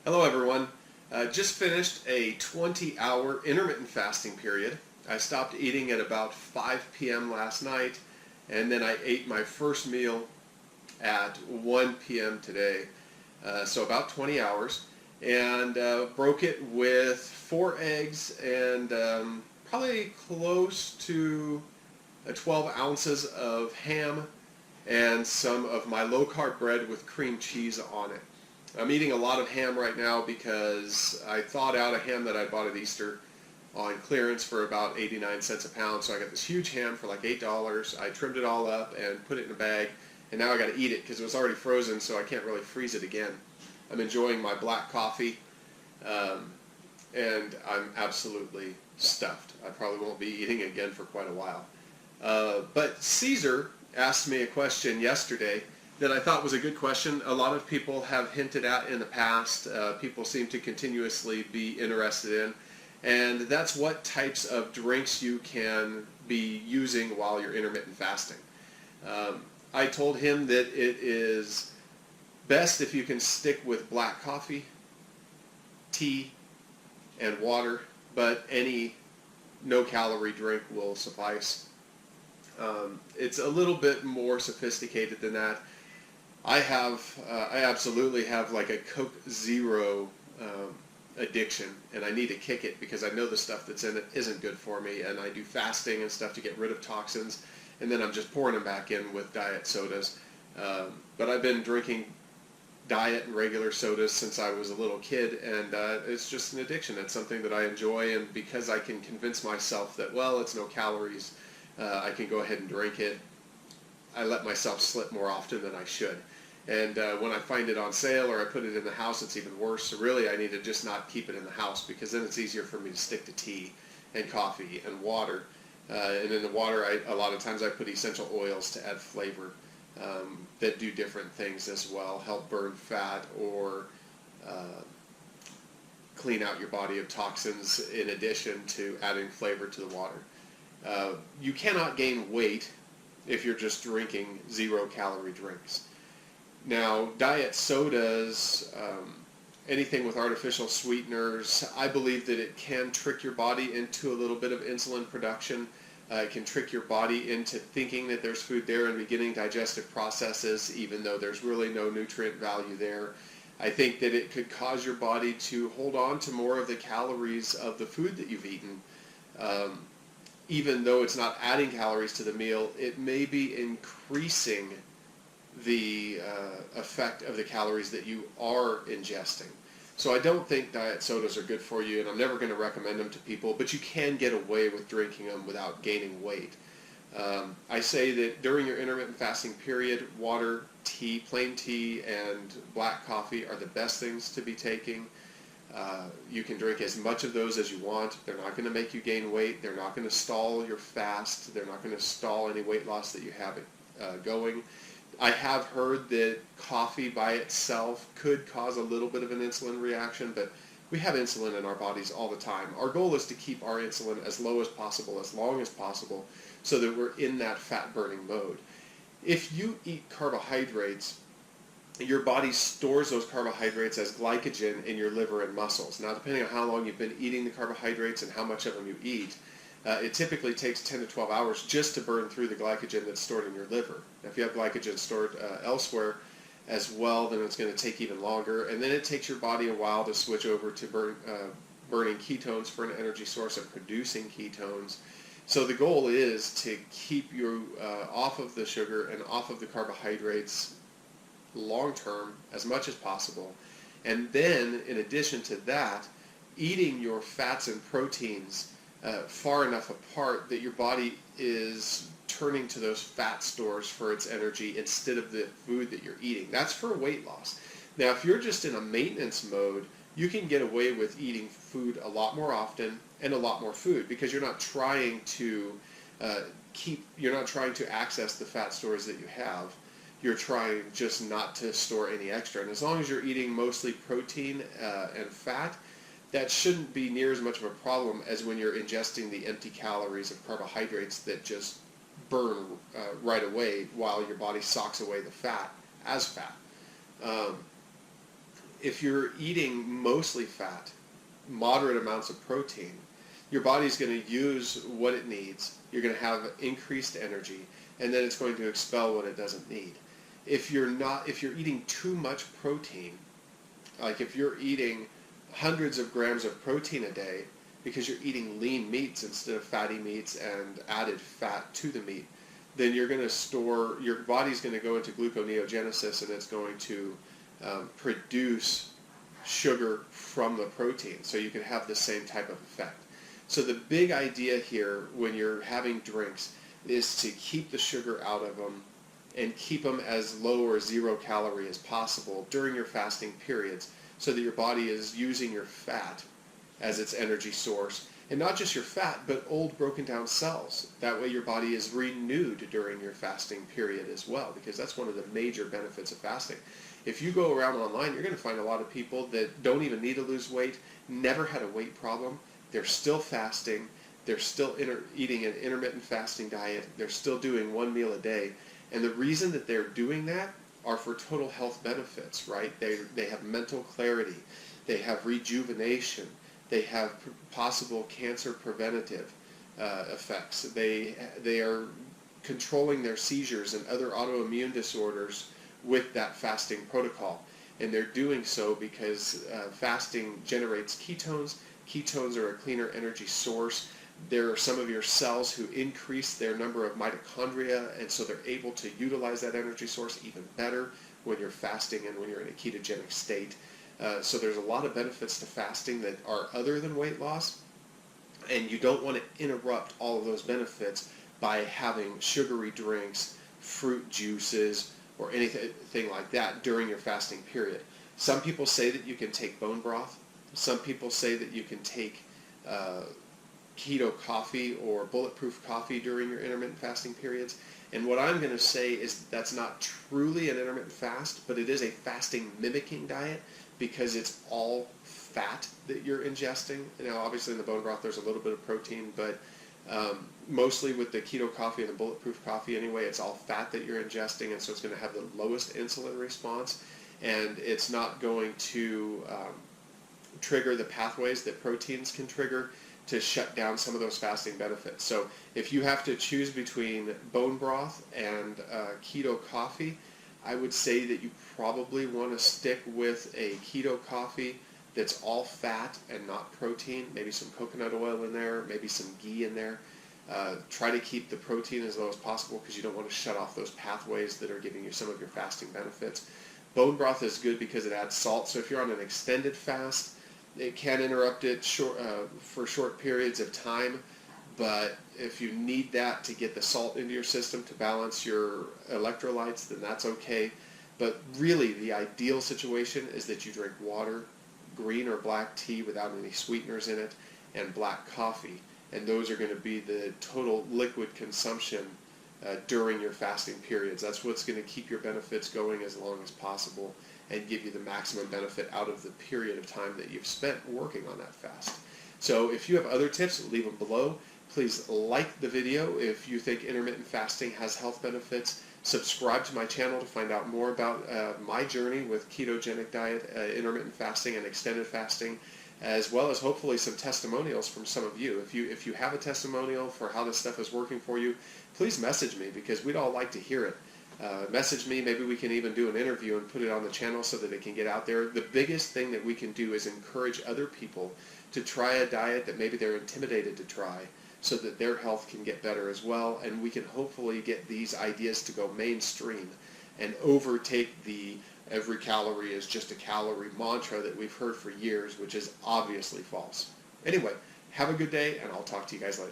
Hello everyone. Just finished a 20-hour intermittent fasting period. I stopped eating at about 5 p.m. last night, and then I ate my first meal at 1 p.m. today, so about 20 hours, and broke it with 4 eggs and probably close to 12 ounces of ham and some of my low-carb bread with cream cheese on it. I'm eating a lot of ham right now because I thawed out a ham that I bought at Easter on clearance for about 89 cents a pound. So I got this huge ham for like $8. I trimmed it all up and put it in a bag, and now I got to eat it because it was already frozen, so I can't really freeze it again. I'm enjoying my black coffee, and I'm absolutely stuffed. I probably won't be eating again for quite a while. But Caesar asked me a question yesterday that I thought was a good question. A lot of people have hinted at in the past. People seem to continuously be interested in, and that's what types of drinks you can be using while you're intermittent fasting. I told him that it is best if you can stick with black coffee, tea, and water, but any no-calorie drink will suffice. It's a little bit more sophisticated than that. I absolutely have like a Coke Zero addiction, and I need to kick it because I know the stuff that's in it isn't good for me, and I do fasting and stuff to get rid of toxins, and then I'm just pouring them back in with diet sodas. But I've been drinking diet and regular sodas since I was a little kid, and it's just an addiction. It's something that I enjoy, and because I can convince myself that, well, it's no calories, I can go ahead and drink it. I let myself slip more often than I should. And when I find it on sale or I put it in the house, it's even worse. So really, I need to just not keep it in the house, because then it's easier for me to stick to tea and coffee and water. And in the water, a lot of times I put essential oils to add flavor that do different things as well, help burn fat or clean out your body of toxins in addition to adding flavor to the water. You cannot gain weight if you're just drinking zero-calorie drinks. Now, diet sodas, anything with artificial sweeteners, I believe that it can trick your body into a little bit of insulin production. It can trick your body into thinking that there's food there and beginning digestive processes, even though there's really no nutrient value there. I think that it could cause your body to hold on to more of the calories of the food that you've eaten. Even though it's not adding calories to the meal, it may be increasing the effect of the calories that you are ingesting. So I don't think diet sodas are good for you, and I'm never going to recommend them to people, but you can get away with drinking them without gaining weight. I say that during your intermittent fasting period, water, tea, plain tea, and black coffee are the best things to be taking. You can drink as much of those as you want. They're not going to make you gain weight. They're not going to stall your fast. They're not going to stall any weight loss that you have going. I have heard that coffee by itself could cause a little bit of an insulin reaction, but we have insulin in our bodies all the time. Our goal is to keep our insulin as low as possible, as long as possible, so that we're in that fat-burning mode. If you eat carbohydrates, your body stores those carbohydrates as glycogen in your liver and muscles. Now, depending on how long you've been eating the carbohydrates and how much of them you eat, it typically takes 10 to 12 hours just to burn through the glycogen that's stored in your liver. Now, if you have glycogen stored elsewhere as well, then it's going to take even longer. And then it takes your body a while to switch over to burning ketones for an energy source and producing ketones. So the goal is to keep you off of the sugar and off of the carbohydrates long term as much as possible. And then, in addition to that, eating your fats and proteins far enough apart that your body is turning to those fat stores for its energy instead of the food that you're eating. That's for weight loss. Now, if you're just in a maintenance mode, you can get away with eating food a lot more often and a lot more food, because you're not trying to access the fat stores that you have. You're trying just not to store any extra. And as long as you're eating mostly protein and fat, that shouldn't be near as much of a problem as when you're ingesting the empty calories of carbohydrates that just burn right away while your body socks away the fat as fat. if you're eating mostly fat, moderate amounts of protein, your body's going to use what it needs. You're going to have increased energy, and then it's going to expel what it doesn't need. If you're eating too much protein, like if you're eating hundreds of grams of protein a day because you're eating lean meats instead of fatty meats and added fat to the meat, then you're going to store, your body's going to go into gluconeogenesis, and it's going to produce sugar from the protein, so you can have the same type of effect. So the big idea here when you're having drinks is to keep the sugar out of them and keep them as low or 0 calorie as possible during your fasting periods, so that your body is using your fat as its energy source. And not just your fat, but old broken down cells. That way your body is renewed during your fasting period as well, because that's one of the major benefits of fasting. If you go around online, you're going to find a lot of people that don't even need to lose weight, never had a weight problem. They're still fasting. They're still eating an intermittent fasting diet. They're still doing 1 meal a day. And the reason that they're doing that are for total health benefits, right? They have mental clarity. They have rejuvenation. They have possible cancer preventative effects. They are controlling their seizures and other autoimmune disorders with that fasting protocol. And they're doing so because fasting generates ketones. Ketones are a cleaner energy source. There are some of your cells who increase their number of mitochondria, and so they're able to utilize that energy source even better when you're fasting and when you're in a ketogenic state. So there's a lot of benefits to fasting that are other than weight loss, and you don't want to interrupt all of those benefits by having sugary drinks, fruit juices, or anything like that during your fasting period. Some people say that you can take bone broth. Some people say that you can take keto coffee or bulletproof coffee during your intermittent fasting periods. And what I'm going to say is that's not truly an intermittent fast, but it is a fasting mimicking diet because it's all fat that you're ingesting. Now, obviously in the bone broth there's a little bit of protein, but mostly with the keto coffee and the bulletproof coffee anyway, it's all fat that you're ingesting, and so it's going to have the lowest insulin response, and it's not going to trigger the pathways that proteins can trigger to shut down some of those fasting benefits. So if you have to choose between bone broth and keto coffee, I would say that you probably want to stick with a keto coffee that's all fat and not protein, maybe some coconut oil in there, maybe some ghee in there. Try to keep the protein as low as possible because you don't want to shut off those pathways that are giving you some of your fasting benefits. Bone broth is good because it adds salt, so if you're on an extended fast, it can interrupt it for short periods of time, but if you need that to get the salt into your system to balance your electrolytes, then that's okay. But really, the ideal situation is that you drink water, green or black tea without any sweeteners in it, and black coffee. And those are going to be the total liquid consumption during your fasting periods. That's what's going to keep your benefits going as long as possible and give you the maximum benefit out of the period of time that you've spent working on that fast. So if you have other tips, leave them below. Please like the video if you think intermittent fasting has health benefits. Subscribe to my channel to find out more about my journey with ketogenic diet, intermittent fasting, and extended fasting, as well as hopefully some testimonials from some of you. If you have a testimonial for how this stuff is working for you, please message me because we'd all like to hear it. Message me, maybe we can even do an interview and put it on the channel so that it can get out there. The biggest thing that we can do is encourage other people to try a diet that maybe they're intimidated to try so that their health can get better as well, and we can hopefully get these ideas to go mainstream and overtake the every calorie is just a calorie mantra that we've heard for years, which is obviously false. Anyway, have a good day, and I'll talk to you guys later.